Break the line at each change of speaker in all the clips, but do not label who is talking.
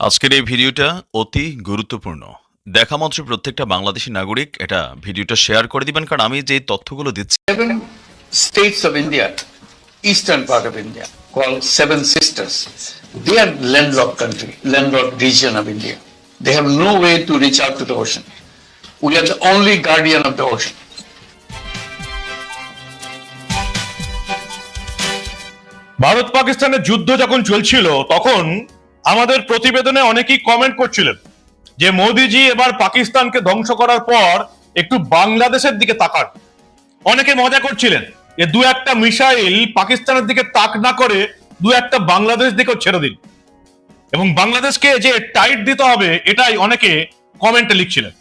আজকের এই ভিডিওটা অতি গুরুত্বপূর্ণ। দেখা মাত্র প্রত্যেকটা বাংলাদেশী নাগরিক এটা ভিডিওটা শেয়ার করে দিবেন, কারণ আমি যে তথ্যগুলো দিচ্ছি।
Seven states of India, eastern part of India, called Seven Sisters. They are landlocked country, landlocked region of India. They have no way to reach out to the ocean. We are the only guardian of the ocean.
Bharat পাকিস্তানের যুদ্ধ যখন চলছিল তখন আমাদের প্রতিবেদনে অনেকেই comment করছিলেন যে মোদিজি এবার পাকিস্তানকে ধ্বংস করার পর একটু বাংলাদেশের দিকে তাকান। অনেকে মজা করছিলেন যে দু একটা মিসাইল পাকিস্তানের দিকে তাক না করে দু একটা বাংলাদেশ দিকেও ছেড়ে দিন এবং বাংলাদেশকে যে টাইট দিতে হবে এটাই অনেকে কমেন্টে লিখছিলেন।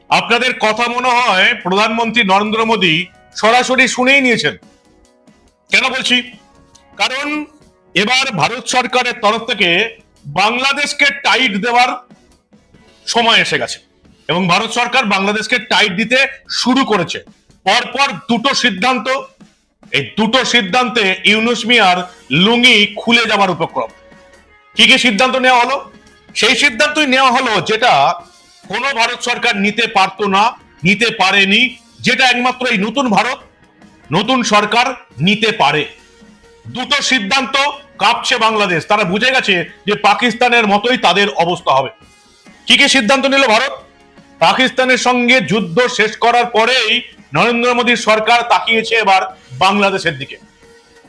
আপনাদের কথা মনে হয় প্রধানমন্ত্রী নরেন্দ্র মোদী সরাসরি শুনেই নিয়েছেন। কেন বলছি? কারণ এবার ভারত সরকারের তরফ থেকে বাংলাদেশকে টাইট দেওয়ার সময় এসে গেছে এবং ভারত সরকার বাংলাদেশকে টাইট দিতে শুরু করেছে। পরপর দুটো সিদ্ধান্ত, এই দুটো সিদ্ধান্তে ইউনূস মিয়ার লুঙ্গি খুলে যাবার উপক্রম। কি কি সিদ্ধান্ত নেওয়া হলো? সেই সিদ্ধান্তই নেওয়া হলো যেটা কোনো ভারত সরকার নিতে পারতো না, নিতে পারেনি, যেটা একমাত্র এই নতুন ভারত, নতুন সরকার নিতে পারে। দুটো সিদ্ধান্ত কাঁপছে বাংলাদেশ। তারা বুঝে গেছে যে পাকিস্তানের মতোই তাদের অবস্থা হবে। কি কি সিদ্ধান্ত নিল ভারত? পাকিস্তানের সঙ্গে যুদ্ধ শেষ করার পরেই নরেন্দ্র মোদীর সরকার তাকিয়েছে এবার বাংলাদেশের দিকে।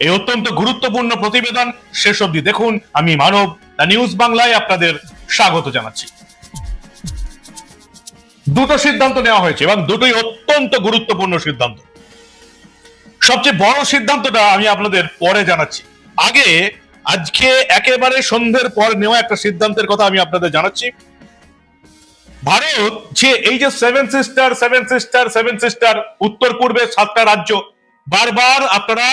এই অত্যন্ত গুরুত্বপূর্ণ প্রতিবেদন শেষ অবধি দেখুন। আমি মানব, দ্য নিউজ বাংলায় আপনাদের স্বাগত জানাচ্ছি। দুটো সিদ্ধান্ত নেওয়া হয়েছে এবং দুটোই অত্যন্ত গুরুত্বপূর্ণ সিদ্ধান্ত। সবচেয়ে বড় সিদ্ধান্তটা আমি আপনাদের পরে জানাচ্ছি। আগে আজকে একেবারে সন্ধ্যের পর নেওয়া একটা সিদ্ধান্তের কথা আমি আপনাদের জানাচ্ছি। ভারত যে এই যে সেভেন সিস্টার উত্তর পূর্বের 7টা রাজ্য, বারবার আপনারা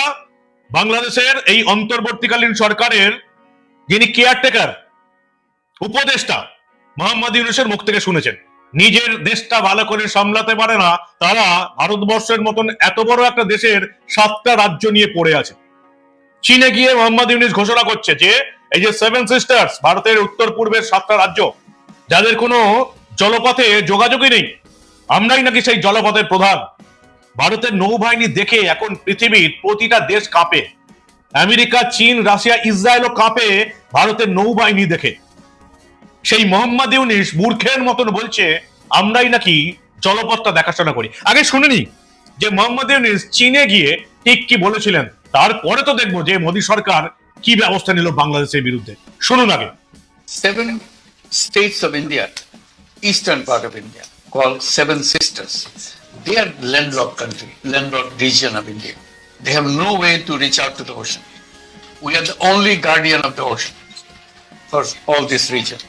বাংলাদেশের এই অন্তর্বর্তীকালীন সরকারের যিনি কেয়ারটেকার উপদেষ্টা মোহাম্মদ ইউনূসের মুখ থেকে শুনেছেন, নিজের দেশটা ভালো করে সামলাতে পারে না তারা ভারতবর্ষের মতন এত বড় একটা দেশের 7টা রাজ্য নিয়ে পড়ে আছে। চীনে গিয়ে মোহাম্মদ ইউনূস ঘোষণা করছে যে এই যে সেভেন সিস্টার্স, ভারতের উত্তর পূর্বের 7টা রাজ্য যাদের কোনো জলপথে যোগাযোগই নেই, আমরাই নাকি সেই জলপথের প্রধান। ভারতের নৌবাহিনী দেখে এখন পৃথিবীর প্রতিটা দেশ কাঁপে। আমেরিকা, চীন, রাশিয়া, ইসরায়েলও কাঁপে ভারতের নৌবাহিনী দেখে। সেই মোহাম্মদ ইউনূস মূর্খের মতন বলছে আমরাই নাকি জলপথটা দেখাশোনা করি। আগে শুনিনি যে মোহাম্মদ ইউনূস চীনে গিয়ে ঠিক কি বলেছিলেন, তারপরে তো দেখবো যে মোদী সরকার কি ব্যবস্থা নিল বাংলাদেশের বিরুদ্ধে। শুনুন আগে।
Seven states of India, eastern part of India, called Seven Sisters. They are landlocked country, landlocked region of India. They have no way to reach out to the ocean. We are the only guardian of the ocean for all this region.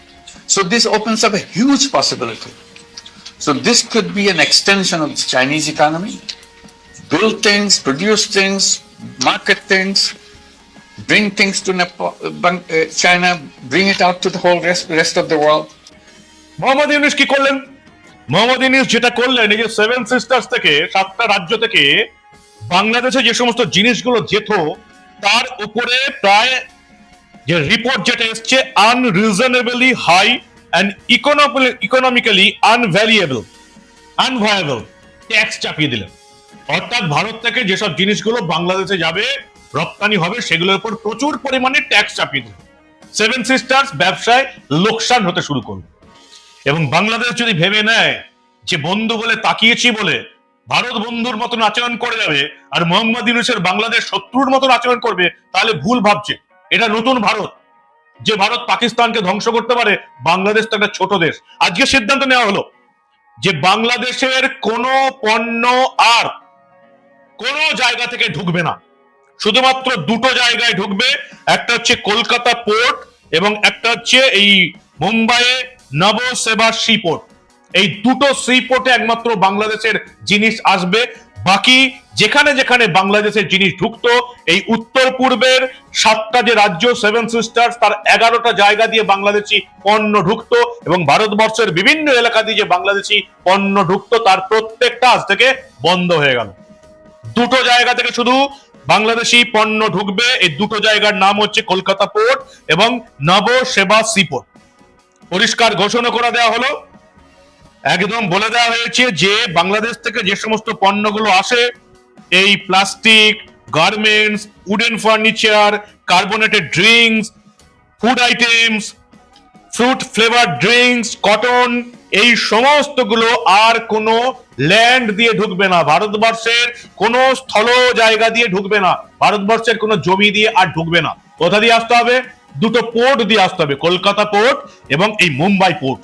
So this opens up a huge possibility. So this could be an extension of the Chinese economy. Build things, produce things, market things, bring things to China, bring it out to the whole rest of the world.
Mohammad Yunus কি করলেন? মোহাম্মদ ইউনূস যেটা করলেন, এই যে seven sisters থেকে, 7টা রাজ্য থেকে বাংলাদেশে যে সমস্ত জিনিসগুলো যেত তার উপরে প্রায় যে রিপোর্ট যেটা এসছে আনরিজনেবলি হাই অ্যান্ড ইকোনমিক্যালি আনভায়াবল ট্যাক্স চাপিয়ে দিলেন। অর্থাৎ ভারত থেকে যেসব জিনিসগুলো বাংলাদেশে যাবে, রপ্তানি হবে, সেগুলোর উপর প্রচুর পরিমাণে ট্যাক্স চাপিয়ে দিলেন। সেভেন সিস্টার্স ব্যবসায় লোকসান হতে শুরু করবে এবং বাংলাদেশ যদি ভেবে নেয় যে বন্ধু বলে তাকিয়েছি বলে ভারত বন্ধুর মতন আচরণ করে যাবে আর মোহাম্মদ ইউনূসের বাংলাদেশ শত্রুর মতন আচরণ করবে, তাহলে ভুল ভাবছে। এটা নতুন ভারত, যে ভারত পাকিস্তানকে ধ্বংস করতে পারে। বাংলাদেশ তো একটা ছোট দেশ। আজকে সিদ্ধান্ত নেওয়া হলো যে বাংলাদেশের কোনো পণ্য আর কোনো জায়গা থেকে ঢুকবে না, শুধুমাত্র দুটো জায়গায় ঢুকবে। একটা হচ্ছে কলকাতা পোর্ট এবং একটা হচ্ছে এই মুম্বাইয়ে নবসেবা সি পোর্ট। এই দুটো সি পোর্টে একমাত্র বাংলাদেশের জিনিস আসবে। বাকি যেখানে যেখানে বাংলাদেশের জিনিস ঢুকতো, এই উত্তর পূর্বের 7টা যে রাজ্য সেভেন সিস্টার্স, তার 11টা জায়গা দিয়ে বাংলাদেশি পণ্য ঢুকতো এবং ভারতবর্ষের বিভিন্ন এলাকা দিয়ে যে বাংলাদেশি পণ্য ঢুকতো তার প্রত্যেকটা আজ থেকে বন্ধ হয়ে গেল। দুটো জায়গা থেকে শুধু বাংলাদেশি পণ্য ঢুকবে। এই দুটো জায়গার নাম হচ্ছে কলকাতা পোর্ট এবং নবসেবা সি পোর্ট। পরিষ্কার ঘোষণা করে দেওয়া হলো, একদম বলে দেওয়া হয়েছে যে বাংলাদেশ থেকে যে সমস্ত পণ্যগুলো আসে, এই plastic, garments, wooden furniture, carbonated drinks, food items, fruit flavour drinks, cotton, এই সমস্তগুলো আর কোনো ল্যান্ড দিয়ে ঢুকবে না, ভারতবর্ষের কোনো স্থল জায়গা দিয়ে ঢুকবে না, ভারতবর্ষের কোনো জমি দিয়ে আর ঢুকবে না। কোথা দিয়ে আসতে হবে? দুটো পোর্ট দিয়ে আসতে হবে, কলকাতা পোর্ট এবং এই মুম্বাই পোর্ট।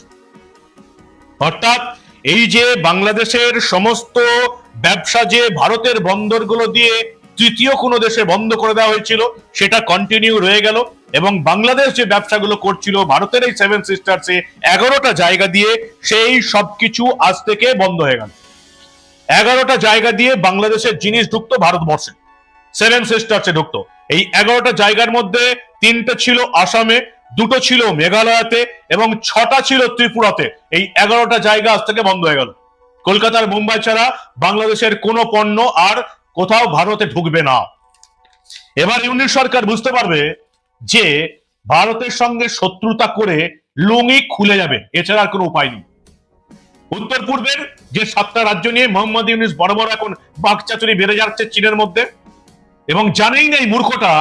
অর্থাৎ এই যে বাংলাদেশের সমস্ত ব্যবসা যে ভারতের বন্দরগুলো দিয়ে তৃতীয় কোনো দেশে বন্ধ করে দেওয়া হয়েছিল, সেটা কন্টিনিউ রয়ে গেল, এবং বাংলাদেশ যে ব্যবসাগুলো করছিল ভারতের এই সেভেন সিস্টার্সে 11টা জায়গা দিয়ে, সেই সবকিছু আজ থেকে বন্ধ হয়ে গেল। 11টা জায়গা দিয়ে বাংলাদেশের জিনিস ঢুকতো ভারতবর্ষে, সেভেন সিস্টার্সে ঢুকতো। এই 11টা জায়গার মধ্যে 3টে ছিল আসামে, 2টো ছিল মেঘালয়তে এবং 6টা ছিল ত্রিপুরাতে। এই 11টা জায়গা আজ থেকে বন্ধ হয়ে গেল। কলকাতার মুম্বাই ছাড়া বাংলাদেশের কোনো পণ্য আর কোথাও ভারতে ঢুকবে না। এবার ইউনিট সরকার বুঝতে পারবে যে ভারতের সঙ্গে শত্রুতা করে লুঙ্গি খুলে যাবে, এছাড়া আর কোনো উপায় নেই। উত্তর পূর্বের যে 7টা রাজ্য নিয়ে মোহাম্মদ ইউনূস বড় বড় এখন বাকচাতুরি বেড়ে যাচ্ছে চীনের মধ্যে, এবং জানেই না এই মূর্খটা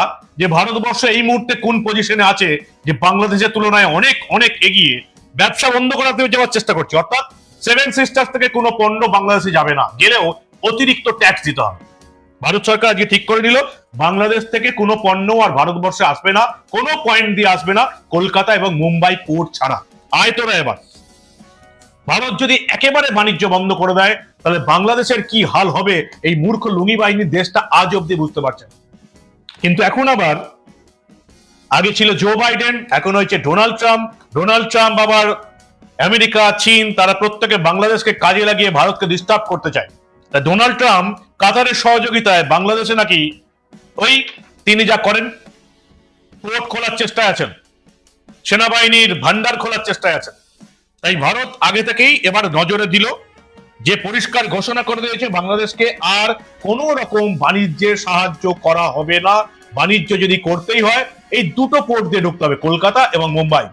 যে ভারতবর্ষ এই মুহূর্তে কোন পজিশনে আছে, যে বাংলাদেশের তুলনায় অনেক অনেক এগিয়ে ব্যবসা বন্ধ করাতে যাওয়ার চেষ্টা করছে। অর্থাৎ সেভেন সিস্টার থেকে কোনো পণ্য বাংলাদেশে যাবে না, গেলেও অতিরিক্ত ট্যাক্স দিতে হবে। ভারত সরকার আজকে ঠিক করে নিল বাংলাদেশ থেকে কোনো পণ্য আর ভারতবর্ষে আসবে না, কোনো পয়েন্ট দিয়ে আসবে না, কলকাতা এবং মুম্বাই পোর্ট ছাড়া। আয় তোরা এবার। ভারত যদি একেবারে বাণিজ্য বন্ধ করে দেয়, তাহলে বাংলাদেশের কি হাল হবে এই মূর্খ লুঙ্গি বাহিনীর দেশটা আজ অব্দি বুঝতে পারছেন। কিন্তু এখন আবার, আগে ছিল জো বাইডেন, এখন হয়েছে ডোনাল্ড ট্রাম্প। ডোনাল্ড ট্রাম্প আবার আমেরিকা, চীন, তারা প্রত্যেকে বাংলাদেশকে কাজে লাগিয়ে ভারতকে ডিস্টার্ব করতে চায়। তা ডোনাল্ড ট্রাম্প কাতারের সহযোগিতায় বাংলাদেশে নাকি ওই তিনি যা করেন, পোর্ট খোলার চেষ্টায় আছেন, সেনাবাহিনীর ভান্ডার খোলার চেষ্টায় আছেন। তাই ভারত আগে থেকেই এবার নজরে দিল, যে পরিষ্কার ঘোষণা করে দিয়েছে বাংলাদেশকে আর কোনো রকম বাণিজ্যের সাহায্য করা হবে না। বাণিজ্য যদি করতেই হয় এই দুটো পোর্ট দিয়ে ঢুকতে হবে, কলকাতা এবং মুম্বাই।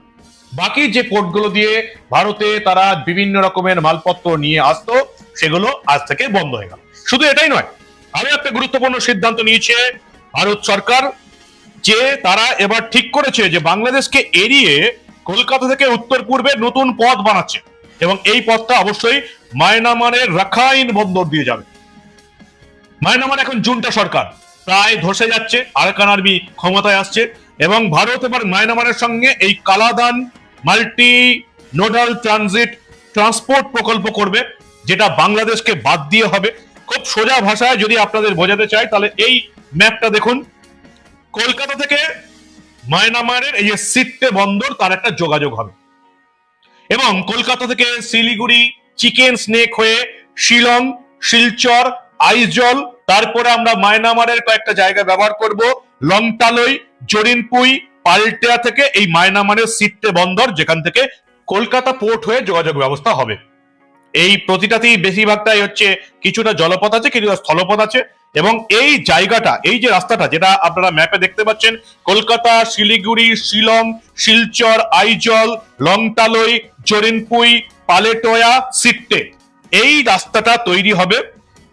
বাকি যে পোর্টগুলো দিয়ে ভারতে তারা বিভিন্ন রকমের মালপত্র নিয়ে আসতো, সেগুলো আজ থেকে বন্ধ হয়ে গেল। শুধু এটাই নয়, আরো একটা গুরুত্বপূর্ণ সিদ্ধান্ত নিয়েছে ভারত সরকার, যে তারা এবার ঠিক করেছে যে বাংলাদেশকে এড়িয়ে কলকাতা থেকে উত্তর পূর্বে নতুন পথ বানাচ্ছে, এবং এই পথটা অবশ্যই মায়ানমারের রাখাইন বন্দর দিয়ে যাবে। মায়ানমার এখন জুন্টা সরকার, প্রায় ধসে যাচ্ছে, আরাকান আর্মি ক্ষমতায় আসছে, এবং ভারত এবার মায়ানমারের সঙ্গে এই কালাদান মাল্টি নোডাল ট্রান্সপোর্ট প্রকল্প করবে, যেটা বাংলাদেশকে বাদ দিয়ে হবে। খুব সোজা ভাষায় যদি আপনাদের বোঝাতে চাই, তাহলে এই ম্যাপটা দেখুন। কলকাতা থেকে মায়ানমারের এই যে সিট্টে বন্দর, তার একটা যোগাযোগ হবে, এবং কলকাতা থেকে শিলিগুড়ি, চিকেন স্নেক হয়ে শিলং, শিলচর, আইজল, তারপরে আমরা মায়ানমারের কয়েকটা জায়গা ব্যবহার করব, লংটালই, জরিনপুই, পালটেয়া থেকে এই মায়ানমারের সিট্টে বন্দর, যেখান থেকে কলকাতা পোর্ট হয়ে যোগাযোগ ব্যবস্থা হবে। এই প্রতিটাতেই বেশিরভাগটাই হচ্ছে, কিছুটা জলপথ আছে, কিছুটা স্থলপথ আছে, এবং এই জায়গাটা, এই যে রাস্তাটা যেটা আপনারা ম্যাপে দেখতে পাচ্ছেন, কলকাতা, শিলিগুড়ি, শিলং, শিলচর, আইজল, লংটালই, জরিনপুই, পালেটোয়া, সিট্টে, এই রাস্তাটা তৈরি হবে।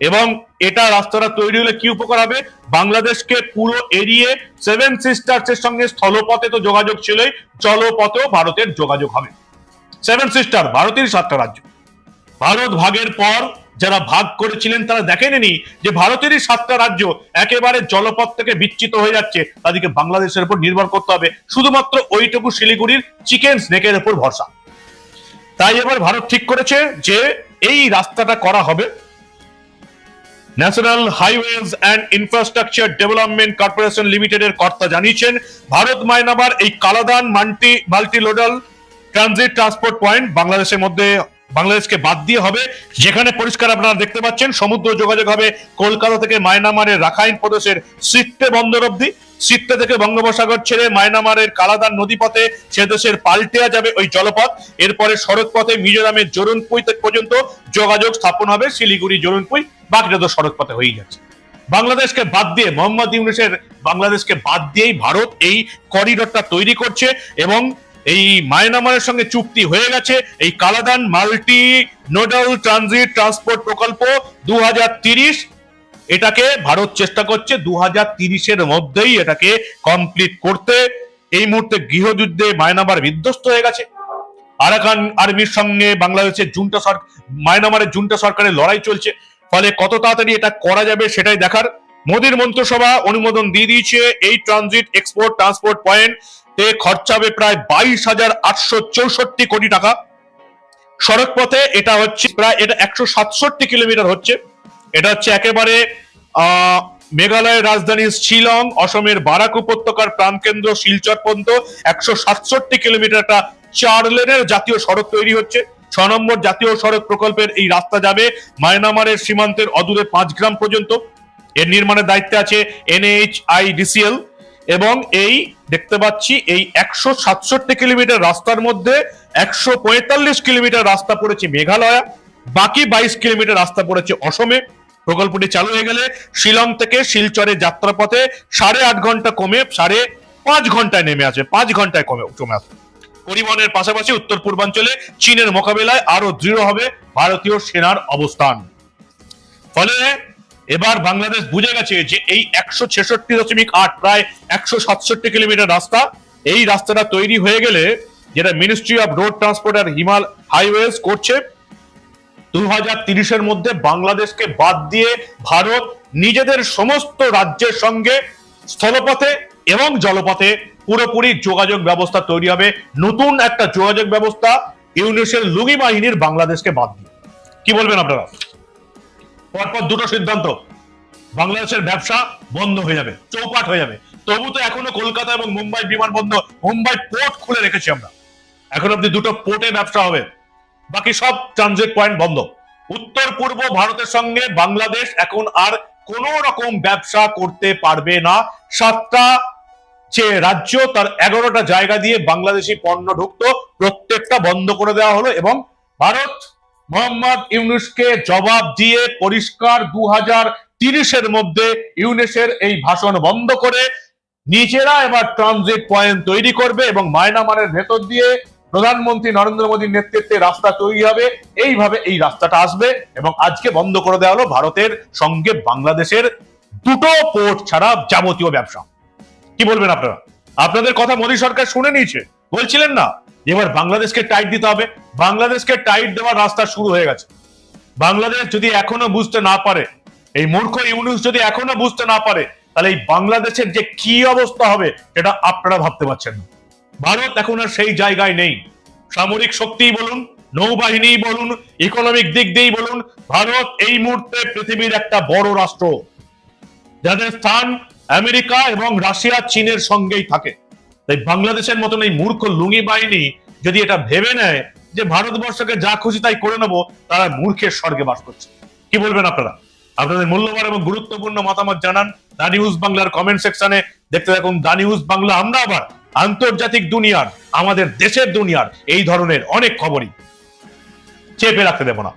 এবং এটা রাস্তাটা তৈরি হলে কি উপকার হবে? বাংলাদেশকে পুরো এরিয়ে সেভেন সিস্টার্সের সঙ্গে স্থলপথে তো যোগাযোগ ছিলই, জলপথেও ভারতের যোগাযোগ হবে। সেভেন সিস্টার ভারতের 7টা রাজ্য। ভারত ভাগের পর যারা ভাগ করেছিলেন তারা দেখেননি যে ভারতেরই 7টা রাজ্য একেবারে জলপথ থেকে বিচ্ছিত হয়ে যাচ্ছে, তাদেরকে বাংলাদেশের উপর নির্ভর করতে হবে শুধুমাত্র ওইটুকু শিলিগুড়ির চিকেন স্নেকের উপর ভরসা। তাই এবার ভারত ঠিক করেছে যে এই রাস্তাটা করা হবে। National highways and infrastructure development corporation লিমিটেডের কর্তা জানিয়েছেন, ভারত মায়ানমার এই কালাদান মাল্টিলোডাল ট্রানজিট ট্রান্সপোর্ট পয়েন্ট বাংলাদেশের মধ্যে, বাংলাদেশকে বাদ দিয়ে হবে, যেখানে পরিষ্কার আপনারা দেখতে পাচ্ছেন সমুদ্র যোগাযোগ হবে কলকাতা থেকে মায়ানমারের রাখাইন প্রদেশের সিট্টে বন্দর অব্দি। সিট্টে থেকে বঙ্গোপসাগর ছেড়ে মায়ানমারের কালাদান নদীপথে সে দেশের পাল্টেয়া যাবে ওই জলপথ। এরপরে সড়ক পথে মিজোরামের জোরনপুই পর্যন্ত যোগাযোগ স্থাপন হবে, শিলিগুড়ি, জোরনপুই, বাকিটা তো সড়ক পথে হয়ে যাচ্ছে। বাংলাদেশকে বাদ দিয়ে, মোহাম্মদ ইউনূসের বাংলাদেশকে বাদ দিয়েই ভারত এই করিডোরটা তৈরি করছে, এবং এই মায়ানমারের সঙ্গে চুক্তি হয়ে গেছে এই Kaladan multi nodal transit transport প্রকল্প 2030, এটাকে ভারত চেষ্টা করছে 2030-এর মধ্যেই এটাকে কমপ্লিট করতে। এই মুহূর্তে গৃহযুদ্ধে মায়ানমার বিধ্বস্ত হয়ে গেছে। আরাকান আর্মির সঙ্গে বাংলাদেশের জুন্টা সরকার, মায়ানমারের জুন্টা সরকারের লড়াই চলছে। ফলে কত তাড়াতাড়ি এটা করা যাবে সেটাই দেখার। মোদীর মন্ত্রিসভা অনুমোদন দিয়ে দিয়েছে এই ট্রানজিট এক্সপোর্ট ট্রান্সপোর্ট পয়েন্ট তে খরচা হবে প্রায় 22,864 কোটি টাকা। সড়ক পথে এটা হচ্ছে প্রায় 167 কিলোমিটার হচ্ছে। এটা হচ্ছে একেবারে মেঘালয়ের রাজধানী শিলং, অসমের বারাক উপত্যকার প্রাণকেন্দ্র শিলচর পর্যন্ত 167 কিলোমিটার একটা 4 লেনের জাতীয় সড়ক তৈরি হচ্ছে। 6 নম্বর জাতীয় সড়ক প্রকল্পের এই রাস্তা যাবে মায়ানমারের সীমান্তের অদূরে 5 গ্রাম পর্যন্ত। এর নির্মাণের দায়িত্বে আছে NHIDCL এবং এই দেখতে পাচ্ছি এই 167 কিলোমিটার রাস্তার মধ্যে 145 কিলোমিটার রাস্তা পড়েছে মেঘালয়, বাকি 22 কিলোমিটার রাস্তা পড়েছে অসমে। প্রকল্পটি চালু হয়ে গেলে শিলং থেকে শিলচরের যাত্রাপথে 8.5 ঘন্টা কমে 5.5 ঘন্টায় নেমে আসে, 5 ঘন্টায় কমে আসে। পরিবহনের পাশাপাশি উত্তর পূর্বাঞ্চলে চীনের মোকাবিলায় আরো দৃঢ় হবে ভারতীয় সেনার অবস্থান। ফলে এবার বাংলাদেশ বুঝে গেছে যে এই 166.8 প্রায় 167 কিলোমিটার রাস্তা, এই রাস্তাটা তৈরি হয়ে গেলে, যেটা মিনিস্ট্রি অফ রোড ট্রান্সপোর্ট আর হিমাল হাইওয়েজ করছে, 2030-এর মধ্যে বাংলাদেশকে বাদ দিয়ে ভারত নিজেদের সমস্ত রাজ্যের সঙ্গে স্থলপথে এবং জলপথে পুরোপুরি যোগাযোগ ব্যবস্থা তৈরি হবে। নতুন একটা যোগাযোগ ব্যবস্থা ইউনিসের লুঙ্গি বাহিনীর বাংলাদেশকে বাদ দিয়ে। কি বলবেন আপনারা? পরপর দুটো সিদ্ধান্ত, বাংলাদেশের ব্যবসা বন্ধ হয়ে যাবে, চৌপাট হয়ে যাবে। তবু তো এখনো কলকাতা এবং মুম্বাই বিমানবন্দর, মুম্বাই পোর্ট খুলে রেখেছি আমরা, এখন অব্দি দুটো পোর্টে ব্যবসা হবে, বাকি সব ট্রানজিট পয়েন্ট বন্ধ। উত্তর পূর্ব ভারতের সঙ্গে বাংলাদেশ এখন আর কোন রকম ব্যবসা করতে পারবে না। 7টা যে রাজ্য তার 11টা জায়গা দিয়ে বাংলাদেশি পণ্য ঢুকতো, প্রত্যেকটা বন্ধ করে দেওয়া হলো এবং ভারত মোহাম্মদ ইউনূসকে জবাব দিয়ে পরিষ্কার 2030-এর মধ্যে ইউনূসের এই ভাষণ বন্ধ করে নিজেরা এবার ট্রানজিট পয়েন্ট তৈরি করবে এবং মায়ানমারের ভেতর দিয়ে প্রধানমন্ত্রী নরেন্দ্র মোদীর নেতৃত্বে রাস্তা তৈরি হবে। এইভাবে এই রাস্তাটা আসবে এবং আজকে বন্ধ করে দেওয়া হলো ভারতের সঙ্গে বাংলাদেশের দুটো পোর্ট ছাড়া যাবতীয় ব্যবসা। কি বলবেন আপনারা? আপনাদের কথা মোদী সরকার শুনে নিয়েছে, বলছিলেন না এবার বাংলাদেশকে টাইট দিতে হবে। বাংলাদেশকে টাইট দেওয়ার রাস্তা শুরু হয়ে গেছে। বাংলাদেশ যদি এখনো বুঝতে না পারে, এই মূর্খ ইউনূস যদি এখনো বুঝতে না পারে, তাহলে এই বাংলাদেশের যে কি অবস্থা হবে সেটা আপনারা ভাবতে পারছেন না। ভারত এখন আর সেই জায়গায় নেই। সামরিক শক্তিই বলুন, নৌবাহিনী বলুন, ইকোনমিক দিক দিয়েই বলুন, ভারত এই মুহূর্তে পৃথিবীর একটা বড় রাষ্ট্র, যাদের স্থান আমেরিকা এবং রাশিয়া চীনের সঙ্গেই থাকে। তাই বাংলাদেশের মতন এই মূর্খ লুঙ্গি বাহিনী যদি এটা ভেবে নেয় যে ভারতবর্ষকে যা খুশি তাই করে নেবো, তারা মূর্খের স্বর্গে বাস করছে। কি বলবেন আপনারা? আপনাদের মূল্যবান এবং গুরুত্বপূর্ণ মতামত জানান দা নিউজ বাংলার কমেন্ট সেকশনে। দেখতে থাকুন দা নিউজ বাংলা। আমরা আবার আন্তর্জাতিক দুনিয়ার, আমাদের দেশের দুনিয়ার এই ধরনের অনেক খবরই চেপে রাখতে দেব না।